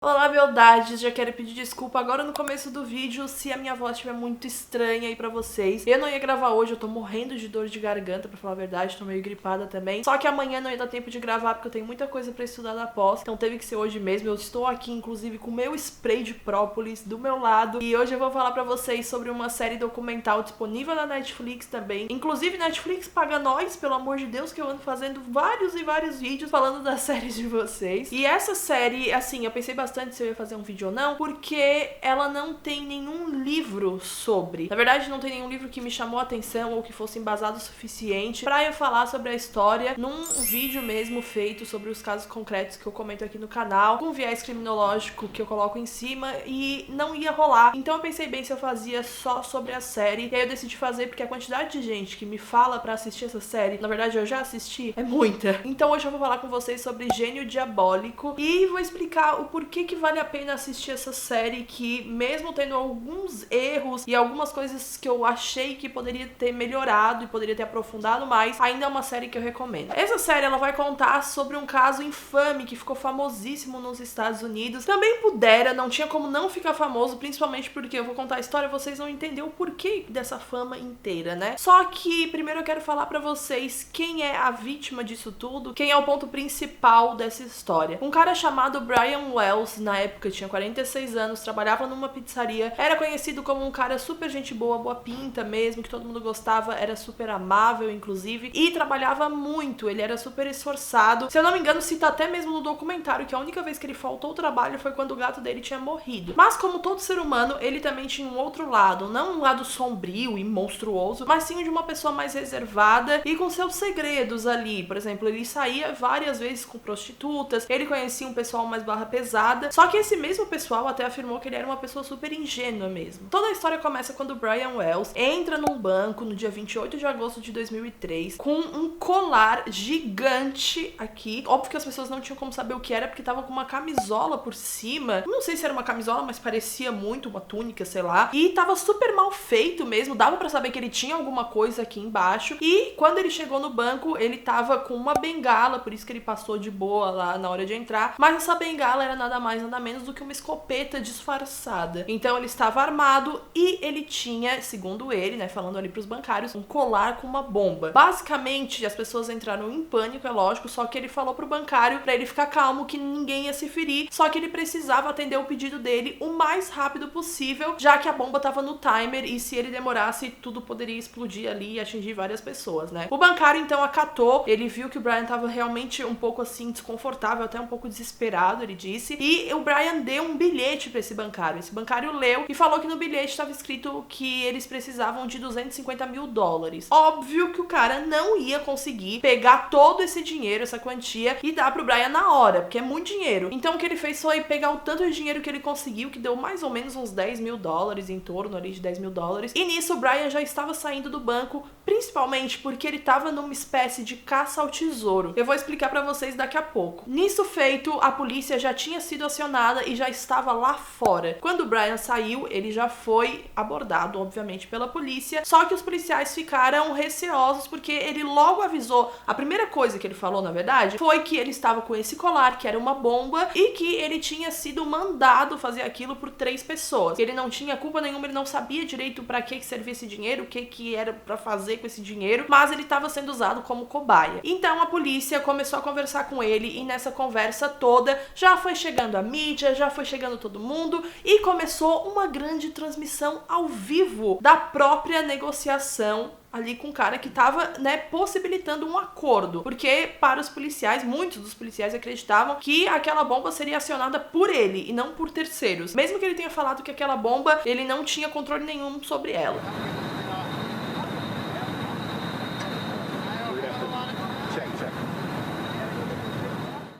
Olá, beldades, já quero pedir desculpa agora no começo do vídeo se a minha voz estiver muito estranha aí pra vocês. Eu não ia gravar hoje, eu tô morrendo de dor de garganta, pra falar a verdade, tô meio gripada também. Só que amanhã não ia dar tempo de gravar porque eu tenho muita coisa pra estudar da pós, então teve que ser hoje mesmo. Eu estou aqui, inclusive, com o meu spray de própolis do meu lado e hoje eu vou falar pra vocês sobre uma série documental disponível na Netflix também. Inclusive, Netflix paga nós, pelo amor de Deus, que eu ando fazendo vários e vários vídeos falando das séries de vocês. E essa série, assim, eu pensei bastante se eu ia fazer um vídeo ou não, porque ela não tem nenhum livro sobre. Na verdade, não tem nenhum livro que me chamou a atenção ou que fosse embasado o suficiente pra eu falar sobre a história num vídeo mesmo feito sobre os casos concretos que eu comento aqui no canal, com viés criminológico que eu coloco em cima, e não ia rolar. Então eu pensei bem se eu fazia só sobre a série, e aí eu decidi fazer porque a quantidade de gente que me fala pra assistir essa série, na verdade eu já assisti, é muita. Então hoje eu vou falar com vocês sobre Gênio Diabólico e vou explicar o porquê que vale a pena assistir essa série, que mesmo tendo alguns erros e algumas coisas que eu achei que poderia ter melhorado e poderia ter aprofundado mais, ainda é uma série que eu recomendo. Essa série ela vai contar sobre um caso infame que ficou famosíssimo nos Estados Unidos. Também pudera, não tinha como não ficar famoso, principalmente porque eu vou contar a história e vocês vão entender o porquê dessa fama inteira, né? Só que primeiro eu quero falar pra vocês quem é a vítima disso tudo, quem é o ponto principal dessa história. Um cara chamado Brian Wells, na época tinha 46 anos, trabalhava numa pizzaria, era conhecido como um cara super gente boa, boa pinta mesmo, que todo mundo gostava, era super amável inclusive, e trabalhava muito, ele era super esforçado. Se eu não me engano, cita até mesmo no documentário que a única vez que ele faltou ao trabalho foi quando o gato dele tinha morrido. Mas como todo ser humano, ele também tinha um outro lado, não um lado sombrio e monstruoso, mas sim de uma pessoa mais reservada e com seus segredos ali. Por exemplo, ele saía várias vezes com prostitutas, ele conhecia um pessoal mais barra pesada, só que esse mesmo pessoal até afirmou que ele era uma pessoa super ingênua mesmo. Toda a história começa quando Brian Wells entra num banco no dia 28 de agosto de 2003 com um colar gigante aqui. Óbvio que as pessoas não tinham como saber o que era porque tava com uma camisola por cima. Não sei se era uma camisola, mas parecia muito uma túnica, sei lá. E tava super mal feito mesmo, dava pra saber que ele tinha alguma coisa aqui embaixo. E quando ele chegou no banco, ele tava com uma bengala, por isso que ele passou de boa lá na hora de entrar. Mas essa bengala era nada mais, nada menos do que uma escopeta disfarçada. Então ele estava armado e ele tinha, segundo ele, né, falando ali pros bancários, um colar com uma bomba. Basicamente, as pessoas entraram em pânico, é lógico, só que ele falou pro bancário pra ele ficar calmo, que ninguém ia se ferir, só que ele precisava atender o pedido dele o mais rápido possível, já que a bomba tava no timer e se ele demorasse, tudo poderia explodir ali e atingir várias pessoas, né? O bancário então acatou, ele viu que o Brian tava realmente um pouco assim desconfortável, até um pouco desesperado, ele disse, e o Brian deu um bilhete pra esse bancário. Esse bancário leu e falou que no bilhete estava escrito que eles precisavam de 250 mil dólares. Óbvio que o cara não ia conseguir pegar todo esse dinheiro, essa quantia, e dar pro Brian na hora, porque é muito dinheiro. Então o que ele fez foi pegar o tanto de dinheiro que ele conseguiu, que deu mais ou menos uns 10 mil dólares, em torno ali de 10 mil dólares, e nisso o Brian já estava saindo do banco, principalmente porque ele estava numa espécie de caça ao tesouro. Eu vou explicar pra vocês daqui a pouco. Nisso feito, a polícia já tinha sido acionada e já estava lá fora. Quando o Brian saiu, ele já foi abordado, obviamente, pela polícia, só que os policiais ficaram receosos porque ele logo avisou. A primeira coisa que ele falou, na verdade, foi que ele estava com esse colar, que era uma bomba, e que ele tinha sido mandado fazer aquilo por 3 pessoas. Ele não tinha culpa nenhuma, ele não sabia direito pra que servia esse dinheiro, o que era pra fazer com esse dinheiro, mas ele estava sendo usado como cobaia. Então a polícia começou a conversar com ele e nessa conversa toda já foi chegando a mídia, já foi chegando todo mundo e começou uma grande transmissão ao vivo da própria negociação ali com o cara que tava, né, possibilitando um acordo, porque para os policiais, muitos dos policiais acreditavam que aquela bomba seria acionada por ele e não por terceiros, mesmo que ele tenha falado que aquela bomba, ele não tinha controle nenhum sobre ela.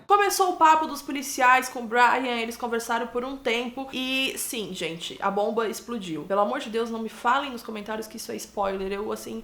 Começou o papo dos policiais com o Brian, eles conversaram por um tempo e sim, gente, a bomba explodiu. Pelo amor de Deus, não me falem nos comentários que isso é spoiler, eu assim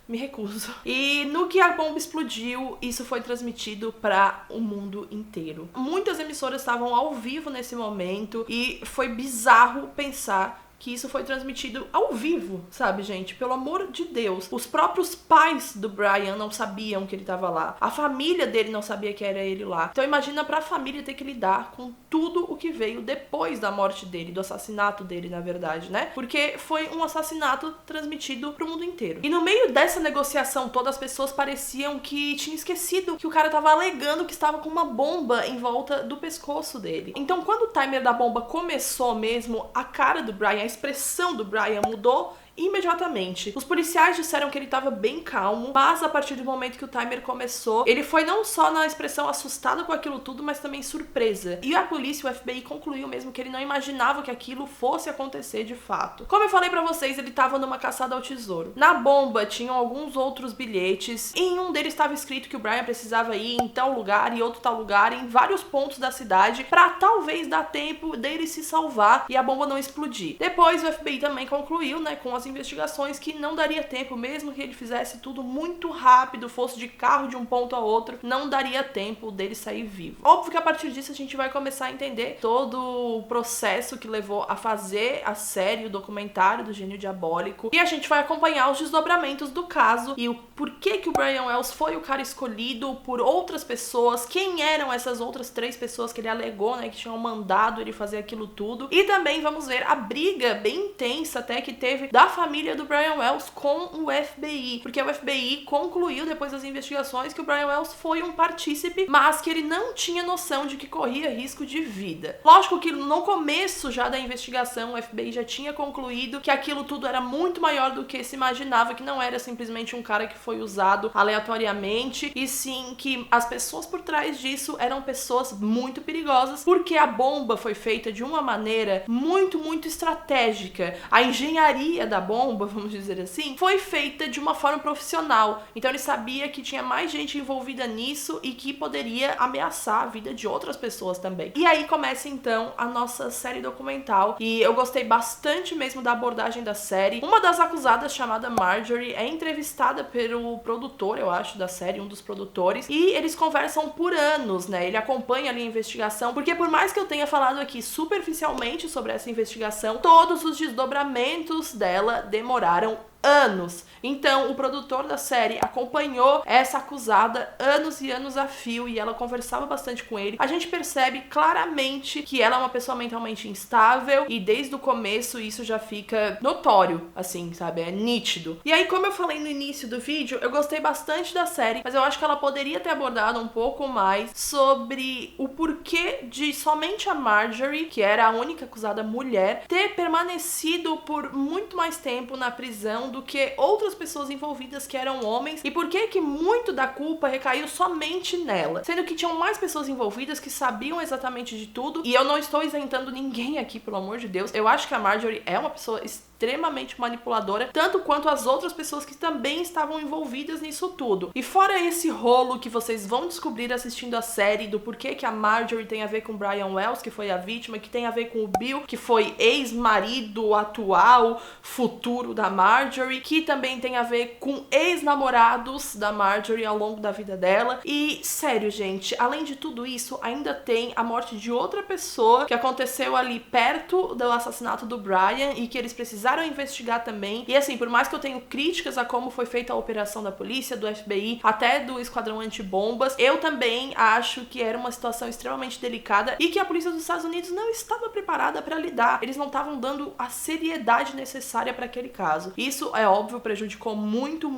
me recuso. E no que a bomba explodiu, isso foi transmitido para o mundo inteiro. Muitas emissoras estavam ao vivo nesse momento e foi bizarro pensar que isso foi transmitido ao vivo, sabe, gente? Pelo amor de Deus. Os próprios pais do Brian não sabiam que ele tava lá. A família dele não sabia que era ele lá. Então imagina pra família ter que lidar com tudo o que veio depois da morte dele, do assassinato dele, na verdade, né? Porque foi um assassinato transmitido pro mundo inteiro. E no meio dessa negociação toda, as pessoas pareciam que tinham esquecido que o cara tava alegando que estava com uma bomba em volta do pescoço dele. Então quando o timer da bomba começou mesmo, a cara do Brian, a expressão do Brian mudou imediatamente. Os policiais disseram que ele estava bem calmo, mas a partir do momento que o timer começou, ele foi não só na expressão assustado com aquilo tudo, mas também surpresa. E a polícia, o FBI, concluiu mesmo que ele não imaginava que aquilo fosse acontecer de fato. Como eu falei pra vocês, ele estava numa caçada ao tesouro. Na bomba tinham alguns outros bilhetes, e em um deles estava escrito que o Brian precisava ir em tal lugar e outro tal lugar, em vários pontos da cidade, pra talvez dar tempo dele se salvar e a bomba não explodir. Depois o FBI também concluiu, né, com as investigações, que não daria tempo, mesmo que ele fizesse tudo muito rápido, fosse de carro de um ponto a outro, não daria tempo dele sair vivo. Óbvio que a partir disso a gente vai começar a entender todo o processo que levou a fazer a série, o documentário do Gênio Diabólico, e a gente vai acompanhar os desdobramentos do caso e o porquê que o Brian Wells foi o cara escolhido por outras pessoas, quem eram essas outras 3 pessoas que ele alegou, né, que tinham mandado ele fazer aquilo tudo, e também vamos ver a briga bem intensa até que teve da família do Brian Wells com o FBI, porque o FBI concluiu depois das investigações que o Brian Wells foi um partícipe, mas que ele não tinha noção de que corria risco de vida. Lógico que no começo já da investigação o FBI já tinha concluído que aquilo tudo era muito maior do que se imaginava, que não era simplesmente um cara que foi usado aleatoriamente, e sim que as pessoas por trás disso eram pessoas muito perigosas, porque a bomba foi feita de uma maneira muito estratégica. A engenharia da bomba, vamos dizer assim, foi feita de uma forma profissional. Então ele sabia que tinha mais gente envolvida nisso e que poderia ameaçar a vida de outras pessoas também. E aí começa então a nossa série documental, e eu gostei bastante mesmo da abordagem da série. Uma das acusadas, chamada Marjorie, é entrevistada pelo produtor, eu acho, da série, um dos produtores, e eles conversam por anos, né? Ele acompanha ali a investigação, porque por mais que eu tenha falado aqui superficialmente sobre essa investigação, todos os desdobramentos dela demoraram anos. Então, o produtor da série acompanhou essa acusada anos e anos a fio, e ela conversava bastante com ele. A gente percebe claramente que ela é uma pessoa mentalmente instável, e desde o começo isso já fica notório, assim, sabe? É nítido. E aí, como eu falei no início do vídeo, eu gostei bastante da série, mas eu acho que ela poderia ter abordado um pouco mais sobre o porquê de somente a Marjorie, que era a única acusada mulher, ter permanecido por muito mais tempo na prisão do que outras pessoas envolvidas que eram homens, e por que muito da culpa recaiu somente nela, sendo que tinham mais pessoas envolvidas que sabiam exatamente de tudo. E eu não estou isentando ninguém aqui, pelo amor de Deus. Eu acho que a Marjorie é uma pessoa extremamente manipuladora, tanto quanto as outras pessoas que também estavam envolvidas nisso tudo. E fora esse rolo que vocês vão descobrir assistindo a série, do porquê que a Marjorie tem a ver com Brian Wells, que foi a vítima, que tem a ver com o Bill, que foi ex-marido atual, futuro da Marjorie, que também tem a ver com ex-namorados da Marjorie ao longo da vida dela. E, sério, gente, além de tudo isso, ainda tem a morte de outra pessoa que aconteceu ali perto do assassinato do Brian, e que eles precisaram investigar também. E assim, por mais que eu tenha críticas a como foi feita a operação da polícia, do FBI, até do esquadrão antibombas, eu também acho que era uma situação extremamente delicada e que a polícia dos Estados Unidos não estava preparada para lidar. Eles não estavam dando a seriedade necessária para aquele caso. Isso, é óbvio, prejudicou muito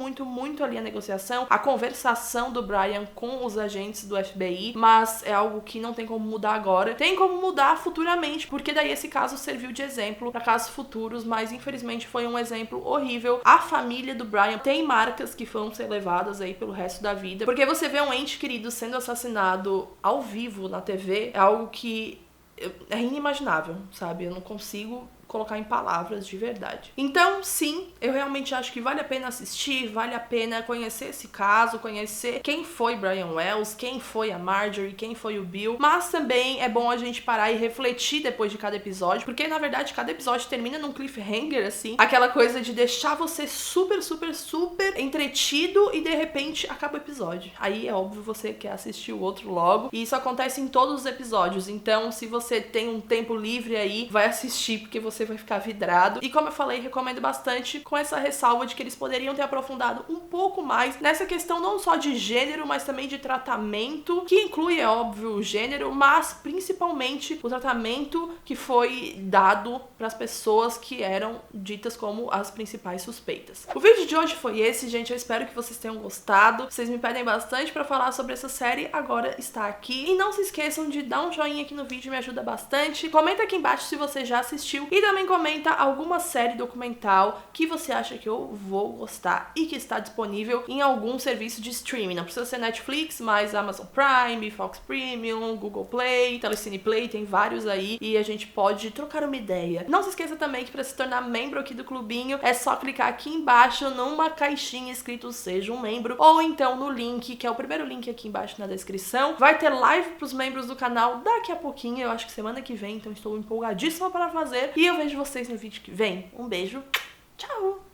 ali a negociação, a conversação do Brian com os agentes do FBI, mas é algo que não tem como mudar agora. Tem como mudar futuramente, porque daí esse caso serviu de exemplo para casos futuros, mas infelizmente foi um exemplo horrível. A família do Brian tem marcas que vão ser levadas aí pelo resto da vida, porque você vê um ente querido sendo assassinado ao vivo na TV, é algo que é inimaginável, sabe? Eu não consigo colocar em palavras de verdade. Então, sim, eu realmente acho que vale a pena assistir, vale a pena conhecer esse caso, conhecer quem foi Brian Wells, quem foi a Marjorie, quem foi o Bill, mas também é bom a gente parar e refletir depois de cada episódio, porque na verdade cada episódio termina num cliffhanger, assim, aquela coisa de deixar você super entretido e de repente acaba o episódio. Aí é óbvio, você quer assistir o outro logo, e isso acontece em todos os episódios. Então, se você tem um tempo livre aí, vai assistir, porque você você vai ficar vidrado. E como eu falei, recomendo bastante, com essa ressalva de que eles poderiam ter aprofundado um pouco mais nessa questão não só de gênero, mas também de tratamento, que inclui, é óbvio, o gênero, mas principalmente o tratamento que foi dado para as pessoas que eram ditas como as principais suspeitas. O vídeo de hoje foi esse, gente. Eu espero que vocês tenham gostado. Vocês me pedem bastante para falar sobre essa série, agora está aqui. E não se esqueçam de dar um joinha aqui no vídeo, me ajuda bastante. Comenta aqui embaixo se você já assistiu e também comenta alguma série documental que você acha que eu vou gostar e que está disponível em algum serviço de streaming. Não precisa ser Netflix, mas Amazon Prime, Fox Premium, Google Play, Telecine Play, tem vários aí e a gente pode trocar uma ideia. Não se esqueça também que para se tornar membro aqui do clubinho é só clicar aqui embaixo numa caixinha escrito seja um membro ou então no link, que é o primeiro link aqui embaixo na descrição. Vai ter live pros membros do canal daqui a pouquinho, eu acho que semana que vem, então estou empolgadíssima para fazer e eu vejo vocês no vídeo que vem. Um beijo, tchau!